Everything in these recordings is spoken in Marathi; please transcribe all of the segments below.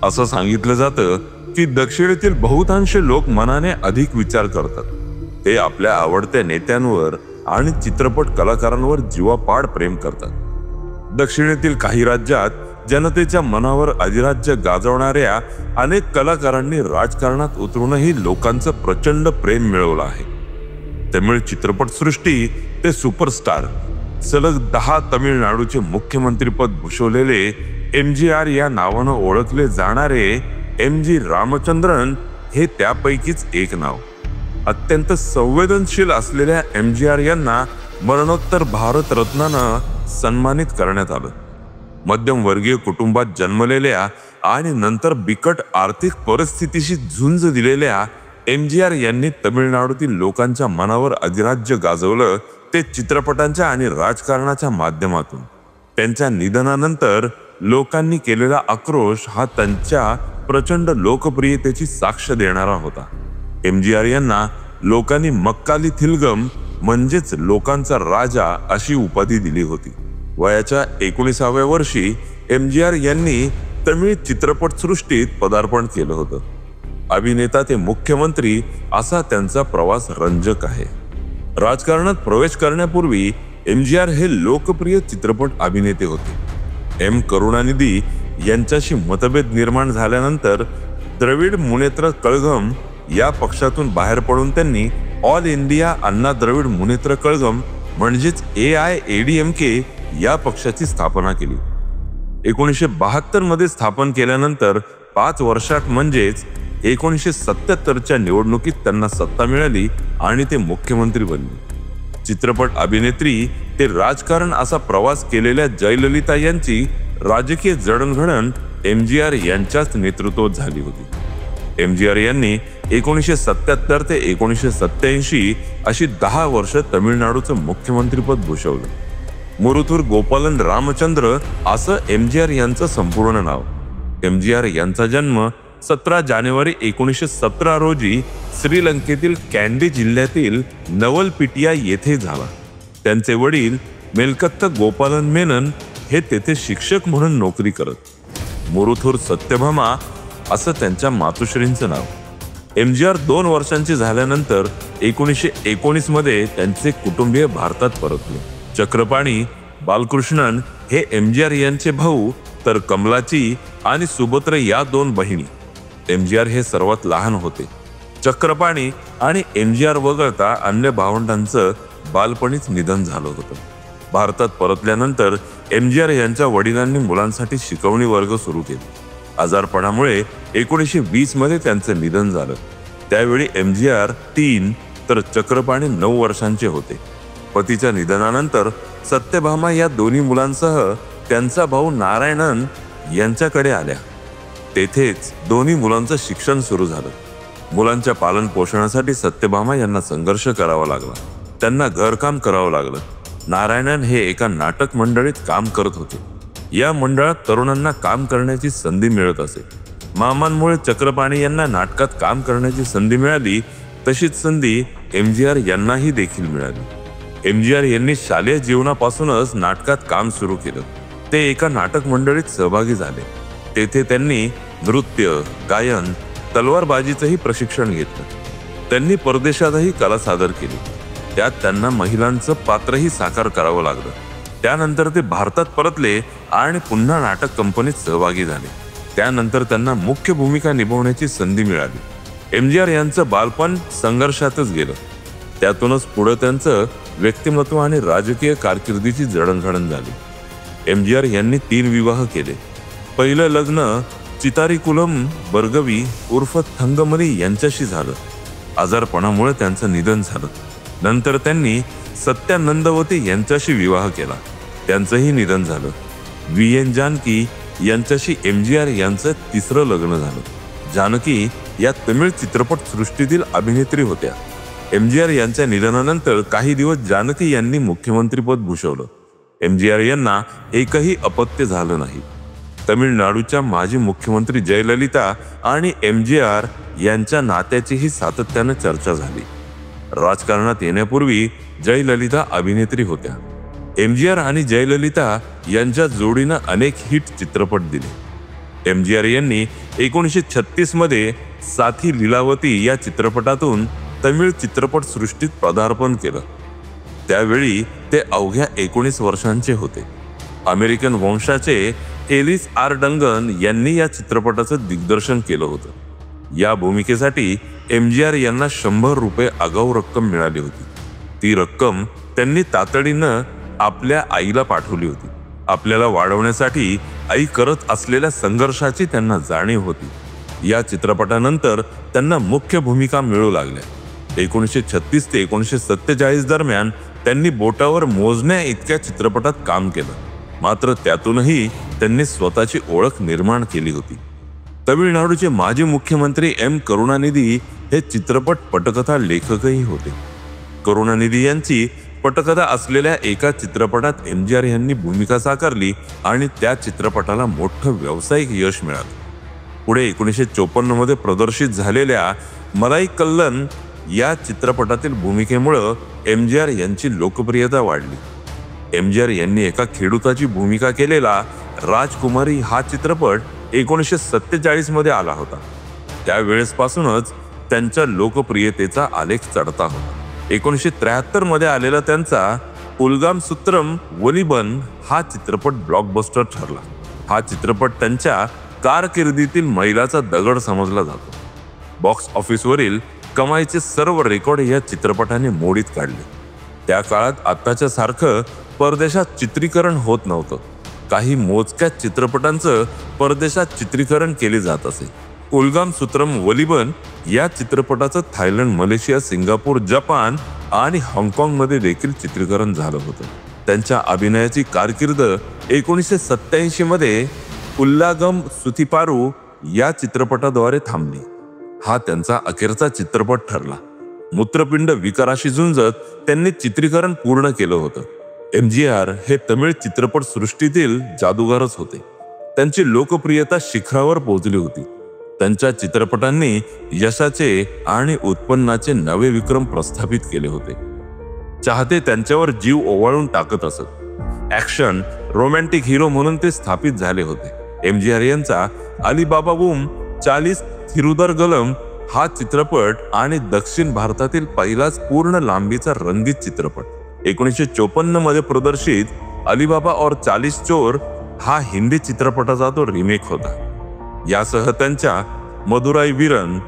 असं सांगितलं जातं की दक्षिणेतील बहुतांश लोक मनाने अधिक विचार करतात. ते आपल्या आवडत्या नेत्यांवर आणि चित्रपट कलाकारांवर जीवापाड प्रेम करतात. दक्षिणेतील काही राज्यात जनतेच्या मनावर अधिराज्य गाजवणाऱ्या अनेक कलाकारांनी राजकारणात उतरूनही लोकांचं प्रचंड प्रेम मिळवलं आहे. तमिळ चित्रपटसृष्टी ते सुपरस्टार, सलग 10 तमिळनाडूचे मुख्यमंत्रीपद भूषवलेले MGR या नावानं ओळखले जाणारे MG रामचंद्रन हे त्यापैकीच एक नाव. अत्यंत संवेदनशील असलेल्या MGR यांना मरणोत्तर भारतरत्नानं सन्मानित करण्यात आलं. मध्यमवर्गीय कुटुंबात जन्मलेल्या आणि नंतर बिकट आर्थिक परिस्थितीशी झुंज दिलेल्या MGR यांनी तमिळनाडूतील लोकांच्या मनावर अधिराज्य गाजवलं, ते चित्रपटांच्या आणि राजकारणाच्या माध्यमातून. त्यांच्या निधनानंतर लोकांनी केलेला आक्रोश हा त्यांच्या प्रचंड लोकप्रियतेची साक्ष देणारा होता. MGR यांना लोकांनी मक्काली थिलगम म्हणजेच लोकांचा राजा अशी उपाधी दिली होती. वयाच्या 19व्या वर्षी MGR यांनी तमिळ चित्रपटसृष्टीत पदार्पण केलं होतं. अभिनेता ते मुख्यमंत्री असा त्यांचा प्रवास रंजक आहे. राजकारणात प्रवेश करण्यापूर्वी MGR हे लोकप्रिय चित्रपट अभिनेते होते. M करुणानिधी यांच्याशी मतभेद निर्माण झाल्यानंतर द्रविड मुनेत्र कळघम या पक्षातून बाहेर पडून त्यांनी ऑल इंडिया अण्णा द्रविड मुनेत्र कळघम म्हणजेच AIADMK या पक्षाची स्थापना केली. 1972 मध्ये स्थापन केल्यानंतर 5 वर्षात म्हणजेच 1977च्या निवडणुकीत त्यांना सत्ता मिळाली आणि ते मुख्यमंत्री बनले. चित्रपट अभिनेत्री ते राजकारण असा प्रवास केलेल्या जयललिता यांची राजकीय जडणघडण MGR यांच्याच नेतृत्वात झाली होती. MGR यांनी 1977 ते 1987 अशी 10 वर्ष तमिळनाडूचं मुख्यमंत्रीपद भूषवलं. मुरुथूर गोपालन रामचंद्र असं MGR यांचं संपूर्ण नाव. MGR यांचा जन्म 17 जानेवारी 1917 रोजी श्रीलंकेतील कॅन्डी जिल्ह्यातील नवलपिटिया येथे झाला. त्यांचे वडील मेलकत्त गोपालन मेनन हे तेथे शिक्षक म्हणून नोकरी करत. मुरुथूर सत्यभामा असं त्यांच्या मातुश्रींचं नाव. MGR 2 वर्षांचे झाल्यानंतर 1919 मध्ये त्यांचे कुटुंबीय भारतात परतले. चक्रपाणी बालकृष्णन हे MGR यांचे भाऊ, तर कमलाची आणि सुभद्र या 2 बहिणी. MGR हे सर्वात लहान होते. चक्रपाणी आणि MGR वगळता अन्य भावंडांचं बालपणीच निधन झालं होतं. भारतात परतल्यानंतर MGR यांच्या वडिलांनी मुलांसाठी शिकवणी वर्ग सुरू केले. आजारपणामुळे 1920 मध्ये त्यांचं निधन झालं. त्यावेळी MGR 3 तर चक्रपाणी 9 वर्षांचे होते. पतीच्या निधनानंतर सत्यभामा या दोन्ही मुलांसह त्यांचा भाऊ नारायणन यांच्याकडे आल्या. तेथेच दोन्ही मुलांचं शिक्षण सुरू झालं. मुलांच्या पालन पोषणासाठी सत्यभामा यांना संघर्ष करावा लागला. त्यांना घरकाम करावं लागलं. नारायणन हे एका नाटक मंडळीत काम करत होते. या मंडळात तरुणांना काम करण्याची संधी मिळत असे. मामांमुळे चक्रपाणी यांना नाटकात काम करण्याची संधी मिळाली. तशीच संधी MGR यांनाही देखील मिळाली. MGR यांनी शालेय जीवनापासूनच नाटकात काम सुरू केलं. ते एका नाटक मंडळीत सहभागी झाले. तेथे त्यांनी नृत्य, गायन, तलवारबाजीचंही प्रशिक्षण घेतलं. त्यांनी परदेशातही कला सादर केली. त्यात त्यांना महिलांचं पात्रही साकार करावं लागलं. त्यानंतर ते भारतात परतले आणि पुन्हा नाटक कंपनीत सहभागी झाले. त्यानंतर त्यांना मुख्य भूमिका निभावण्याची संधी मिळाली. MGR यांचं बालपण संघर्षातच गेलं. त्यातूनच पुढे त्यांचं व्यक्तिमत्व आणि राजकीय कारकिर्दीची जडणघडण झाली. MGR यांनी 3 विवाह केले. पहिलं लग्न चितारीकुलम बर्गवी उर्फ थंगमली यांच्याशी झालं. आजारपणामुळे त्यांचं निधन झालं. नंतर त्यांनी सत्यानंदवती यांच्याशी विवाह केला. त्यांचंही निधन झालं. VN जानकी यांच्याशी MGR यांचं 3रं लग्न झालं. जानकी या तमिळ चित्रपट सृष्टीतील अभिनेत्री होत्या. MGR यांच्या निधनानंतर काही दिवस जानकी यांनी मुख्यमंत्रीपद भूषवलं. MGR यांना एकही अपत्य झालं नाही. तमिळनाडूच्या माजी मुख्यमंत्री जयललिता आणि MGR यांच्या नात्याचीही सातत्यानं चर्चा झाली. राजकारणात येण्यापूर्वी जयललिता अभिनेत्री होत्या. MGR आणि जयललिता यांच्या जोडीनं अनेक हिट चित्रपट दिले. MGR यांनी 1936 मध्ये साथी लीलावती या चित्रपटातून तमिळ चित्रपट सृष्टीत पदार्पण केलं. त्यावेळी ते अवघ्या 19 वर्षांचे होते. अमेरिकन वंशाचे एलिस आर डंगन यांनी या चित्रपटाचं दिग्दर्शन केलं होतं. या भूमिकेसाठी MGR यांना ₹100 आगाऊ रक्कम मिळाली होती. ती रक्कम त्यांनी तातडीनं आपल्या आईला पाठवली होती. आपल्याला वाढवण्यासाठी आई करत असलेल्या संघर्षाची त्यांना जाणीव होती. या चित्रपटानंतर त्यांना मुख्य भूमिका मिळू लागल्या. 1936 ते 1947 दरम्यान त्यांनी बोटावर मोजण्या इतक्या चित्रपटात काम केलं. मात्र त्यातूनही त्यांनी स्वतःची ओळख निर्माण केली होती. तमिळनाडूचे माजी मुख्यमंत्री M. करुणानिधी हे चित्रपट पटकथा लेखकही होते. करुणानिधी यांची पटकथा असलेल्या एका चित्रपटात MGR यांनी भूमिका साकारली आणि त्या चित्रपटाला मोठं व्यावसायिक यश मिळालं. पुढे 1954 मध्ये प्रदर्शित झालेल्या मलाई कल्लन या चित्रपटातील भूमिकेमुळे MGR यांची लोकप्रियता वाढली. MGR यांनी एका खेडूताची भूमिका केलेला राजकुमारी हा चित्रपट 1947 मध्ये आला होता. त्यावेळेसपासूनच त्यांच्या लोकप्रियतेचा आलेख चढता होता. 1973 मध्ये आलेला त्यांचा उलगाम सुत्रम वलिबन हा चित्रपट ब्लॉकबस्टर ठरला. हा चित्रपट त्यांच्या कारकिर्दीतील मैलाचा दगड समजला जातो. बॉक्स ऑफिसवरील कमाईचे सर्व रेकॉर्ड या चित्रपटाने मोडीत काढले. त्या काळात आत्ताच्या सारखं परदेशात चित्रीकरण होत नव्हतं. काही मोजक्याच चित्रपटांचं परदेशात चित्रीकरण केले जात असे. उलगाम सुत्रम वलिबन या चित्रपटाचं थायलंड, मलेशिया, सिंगापूर, जपान आणि हाँगकाँग मध्ये देखील चित्रीकरण झालं होतं. त्यांच्या अभिनयाची कारकीर्द 1987 मध्ये उल्लागम सुथिपारू या चित्रपटाद्वारे थांबली. हा त्यांचा अखेरचा चित्रपट ठरला. मूत्रपिंड विकाराशी झुंजत त्यांनी चित्रीकरण पूर्ण केलं होतं. MGR हे तमिळ चित्रपट सृष्टीतील जादूगारच होते. त्यांची लोकप्रियता शिखरावर पोहोचली होती. त्यांच्या चित्रपटांनी यशाचे आणि उत्पन्नाचे नवे विक्रम प्रस्थापित केले होते. चाहते त्यांच्यावर जीव ओवाळून टाकत असत. ॲक्शन रोमॅन्टिक हिरो म्हणून ते स्थापित झाले होते. MGR यांचा अलिबाबा बूम 40 थिरुदरगलम हा चित्रपट आणि दक्षिण भारतातील पहिलाच पूर्ण लांबीचा रंगीत चित्रपट. 1954 मध्ये प्रदर्शित अलिबाबा और 40 चोर हा हिंदी चित्रपटाचा तो रिमेक होता. यासह त्यांच्या मदुराई वीरन,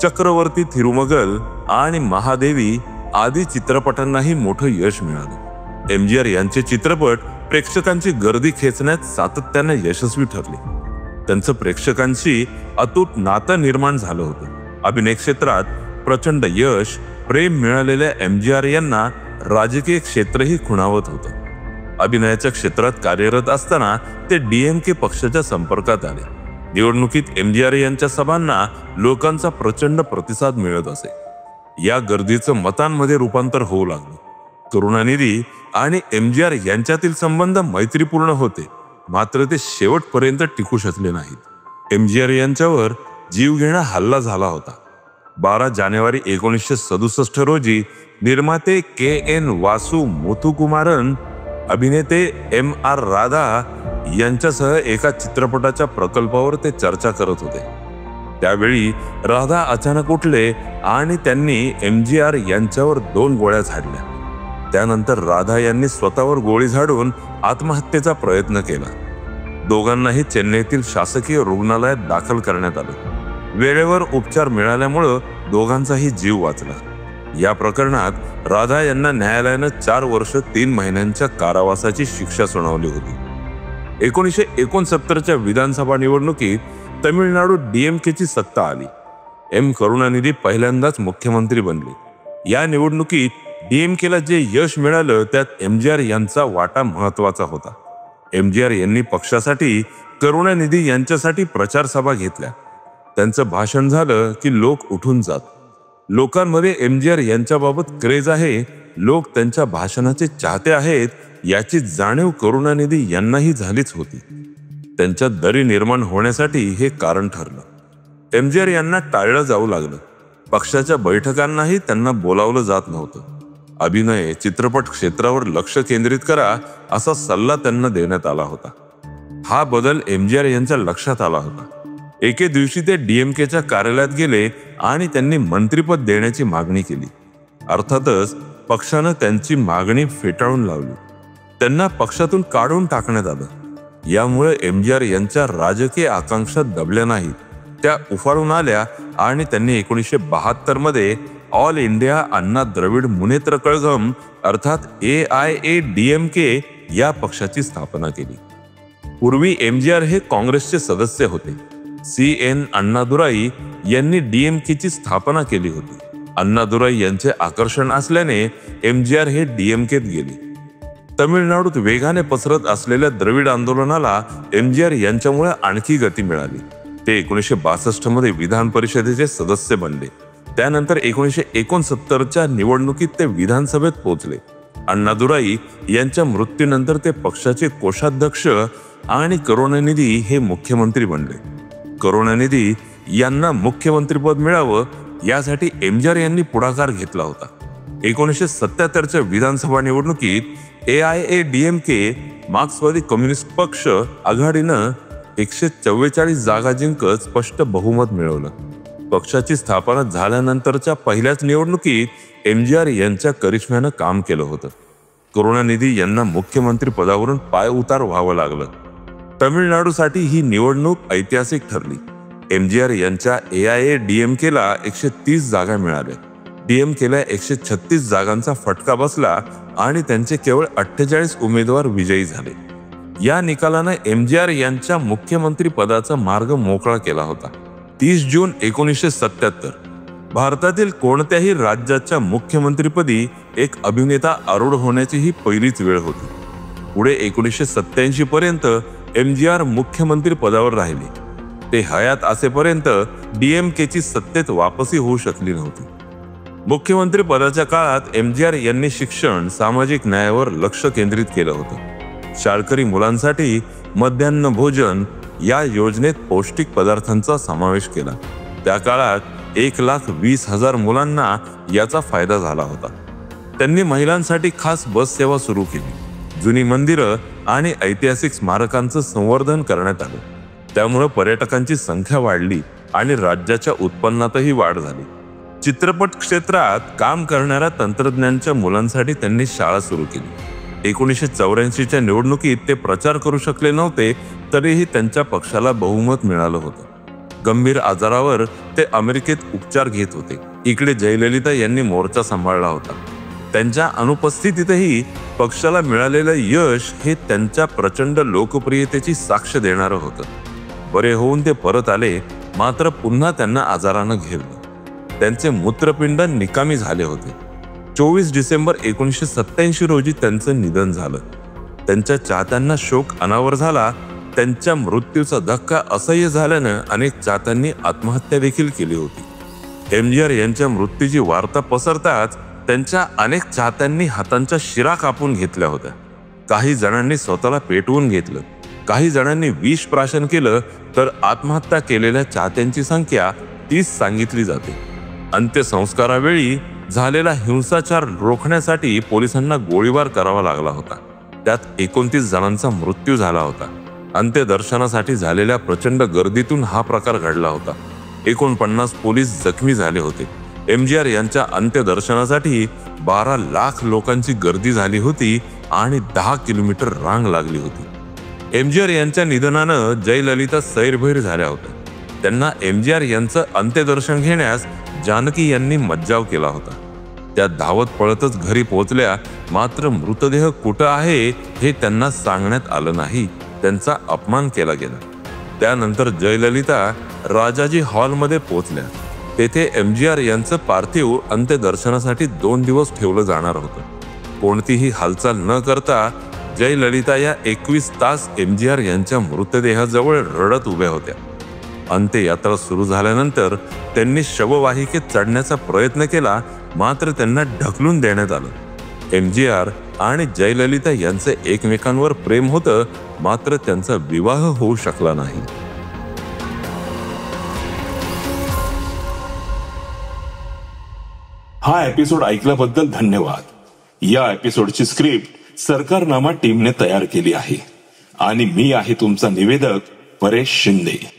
चक्रवर्ती थिरुमगल आणि महादेवी आदी चित्रपटांनाही मोठं यश मिळालं. MGR यांचे चित्रपट प्रेक्षकांची गर्दी खेचण्यात सातत्याने यशस्वी ठरले. त्यांचं प्रेक्षकांशी अतूट नातं निर्माण झालं होतं. अभिनय क्षेत्रात प्रचंड यश, प्रेम मिळालेल्या MGR यांना राजकीय क्षेत्रही खुणावत होतं. अभिनयाच्या क्षेत्रात कार्यरत असताना ते DMK पक्षाच्या संपर्कात आले. निवडणुकीत MGR यांच्या सभांना लोकांचा प्रचंड प्रतिसाद मिळत असे. या गर्दीचं मतांमध्ये रूपांतर होऊ लागलं. करुणानिधी आणि MGR यांच्यातील संबंध मैत्रीपूर्ण होते, मात्र ते शेवटपर्यंत टिकू शकले नाहीत. MGR यांच्यावर जीवघेणा हल्ला झाला होता. 12 जानेवारी 1967 रोजी निर्माते KN वासू मुथुकुमारन, अभिनेते MR राधा यांच्यासह एका चित्रपटाच्या प्रकल्पावर ते चर्चा करत होते. त्यावेळी राधा अचानक उठले आणि त्यांनी MGR यांच्यावर 2 गोळ्या झाडल्या. त्यानंतर राधा यांनी स्वतःवर गोळी झाडून आत्महत्येचा प्रयत्न केला. दोघांनाही चेन्नईतील शासकीय रुग्णालयात दाखल करण्यात आलं. वेळेवर उपचार मिळाल्यामुळे दोघांचाही जीव वाचला. या प्रकरणात राधा यांना न्यायालयानं 4 वर्ष 3 महिन्यांच्या कारावासाची शिक्षा सुनावली होती. 1969च्या विधानसभा निवडणुकीत तमिळनाडू DMKची सत्ता आली. M. करुणानिधी पहिल्यांदाच मुख्यमंत्री बनले. या निवडणुकीत DMKला जे यश मिळालं त्यात MGR यांचा वाटा महत्वाचा होता. MGR यांनी पक्षासाठी, करुणानिधी यांच्यासाठी प्रचार सभा घेतल्या. त्यांचं भाषण झालं की लोक उठून जात. लोकांमध्ये MGR यांच्याबाबत क्रेज आहे, लोक त्यांच्या भाषणाचे चाहते आहेत याची जाणीव करुणानिधी यांनाही झालीच होती. त्यांच्यात दरी निर्माण होण्यासाठी हे कारण ठरलं. MGR यांना टाळलं जाऊ लागलं. पक्षाच्या बैठकांनाही त्यांना बोलावलं जात नव्हतं. अभिनय, चित्रपट क्षेत्रावर लक्ष केंद्रित करा असा सल्ला त्यांना देण्यात आला होता. हा बदल एमजीआर यांच्या लक्षात आला होता. एके दिवशी ते डीएमकेच्या कार्यालयात गेले आणि त्यांनी मंत्रिपद देण्याची मागणी केली. अर्थातच पक्षानं त्यांची मागणी फेटाळून लावली. त्यांना पक्षातून काढून टाकण्यात आलं. यामुळे एमजीआर यांच्या राजकीय आकांक्षा दबल्या नाहीत, त्या उफाळून आल्या आणि त्यांनी 1972 मध्ये ऑल इंडिया अण्णा द्रविड मुनेत्र कळघम अर्थात AIADMK या पक्षाची स्थापना केली. पूर्वी एमजीआर हे काँग्रेसचे सदस्य होते. CN अण्णादुराई यांनी डीएमकेची स्थापना केली होती. अण्णादुराई यांचे आकर्षण असल्याने एमजीआर हे डीएमकेत गेले. तमिळनाडूत वेगाने पसरत असलेल्या द्रविड आंदोलनाला एमजीआर यांच्यामुळे आणखी गती मिळाली. ते 1962 मध्ये विधान परिषदेचे सदस्य बनले. त्यानंतर 1969च्या निवडणुकीत ते विधानसभेत पोहोचले. अण्णादुराई यांच्या मृत्यूनंतर ते पक्षाचे कोषाध्यक्ष आणि करुणानिधी हे मुख्यमंत्री बनले. करुणानिधी यांना मुख्यमंत्रीपद मिळावं यासाठी एमजीआर यांनी पुढाकार घेतला होता. 1977च्या विधानसभा निवडणुकीत AIADMK मार्क्सवादी कम्युनिस्ट पक्ष आघाडीनं 144 जागा जिंकत स्पष्ट बहुमत मिळवलं. पक्षाची स्थापना झाल्यानंतरच्या पहिल्याच निवडणुकीत एमजीआर यांच्या करिश्म्यानं काम केलं होतं. करुणानिधी यांना मुख्यमंत्री पदावरून पायउतार व्हावं लागलं. तमिळनाडूसाठी ही निवडणूक ऐतिहासिक ठरली. एमजीआर यांच्या AIADMKला 130 जागा मिळाल्या. डीएमकेला 136 जागांचा फटका बसला आणि त्यांचे केवळ 48 उमेदवार विजयी झाले. या निकालानं एमजीआर यांच्या मुख्यमंत्री पदाचा मार्ग मोकळा केला होता. 30 जून 1977 भारतातील कोणत्याही राज्याच्या मुख्यमंत्रीपदी एक अभिनेता आरूढ होण्याची ही पहिलीच वेळ होती. पुढे 1987 पर्यंत एमजीआर मुख्यमंत्री पदावर राहिले. ते हयात असेपर्यंत डीएमकेची सत्तेत वापसी होऊ शकली नव्हती. मुख्यमंत्री पदाच्या काळात एमजीआर यांनी शिक्षण, सामाजिक न्यायावर लक्ष केंद्रित केलं होतं. शाळकरी मुलांसाठी मध्यान्ह भोजन या योजनेत पौष्टिक पदार्थांचा समावेश केला. त्या काळात 1,20,000 मुलांना याचा फायदा झाला होता. त्यांनी महिलांसाठी खास बस सेवा सुरू केली. जुनी मंदिरं आणि ऐतिहासिक स्मारकांचं संवर्धन करण्यात आलं. त्यामुळे पर्यटकांची संख्या वाढली आणि राज्याच्या उत्पन्नातही वाढ झाली. चित्रपट क्षेत्रात काम करणाऱ्या तंत्रज्ञांच्या मुलांसाठी त्यांनी शाळा सुरू केली. 1984च्या निवडणुकीत ते प्रचार करू शकले नव्हते, तरीही त्यांच्या पक्षाला बहुमत मिळालं होतं. गंभीर आजारावर ते अमेरिकेत उपचार घेत होते. इकडे जयललिता यांनी मोर्चा सांभाळला होता. त्यांच्या अनुपस्थितीतही पक्षाला मिळालेलं यश हे त्यांच्या प्रचंड लोकप्रियतेची साक्ष देणारं होतं. बरे होऊन ते परत आले, मात्र पुन्हा त्यांना आजारानं घेरलं. त्यांचे मूत्रपिंड निकामी झाले होते. 24 डिसेंबर 1987 रोजी त्यांचं निधन झालं. त्यांच्या चाहत्यांना शोक अनावर झाला. त्यांच्या मृत्यूचा धक्का असह्य झाल्यानं अनेक चाहत्यांनी आत्महत्या देखील केली होती. एमजीआर यांच्या मृत्यूची वार्ता पसरताच त्यांच्या अनेक चाहत्यांनी हातांच्या शिरा कापून घेतल्या होत्या. काही जणांनी स्वतःला पेटवून घेतलं. काही जणांनी विष प्राशन केलं, तर आत्महत्या केलेल्या चाहत्यांची संख्या 30 सांगितली जाते. अंत्यसंस्कारावेळी झालेला हिंसाचार रोखण्यासाठी पोलिसांना गोळीबार करावा लागला होता. त्यात 29 जणांचा मृत्यू झाला होता. अंत्यदर्शनासाठी झालेल्या प्रचंड गर्दीतून हा प्रकार घडला होता. 49 पोलीस जखमी झाले होते. एमजीआर यांच्या अंत्यदर्शनासाठी 12 लाख लोकांची गर्दी झाली होती आणि 10 किलोमीटर रांग लागली होती. एमजीआर यांच्या निधनानं जयललिता सैरभैर झाल्या होत्या. त्यांना एमजीआर यांचं अंत्यदर्शन घेण्यास जानकी यांनी मज्जाव केला होता. त्या धावत पळतच घरी पोहोचल्या, मात्र मृतदेह कुठं आहे हे त्यांना सांगण्यात आलं नाही. त्यांचा अपमान केला गेला. त्यानंतर जयललिता राजाजी हॉलमध्ये पोहोचल्या. तेथे एमजीआर यांचं पार्थिव अंत्यदर्शनासाठी 2 दिवस ठेवलं जाणार होतं. कोणतीही हालचाल न करता जयललिता या 21 तास एमजीआर यांच्या मृतदेहाजवळ रडत उभ्या होत्या. अंत्ययात्रा सुरू झाल्यानंतर त्यांनी शववाहिकेत चढण्याचा प्रयत्न केला, मात्र त्यांना ढकलून देण्यात आलं. एमजीआर आणि जयललिता यांचे एकमेकांवर प्रेम होतं, मात्र त्यांचा विवाह होऊ शकला नाही. हा एपिसोड ऐकल्याबद्दल धन्यवाद. या एपिसोडची स्क्रिप्ट सरकारनामा टीमने तयार केली आहे आणि मी आहे तुमचा निवेदक परेश शिंदे.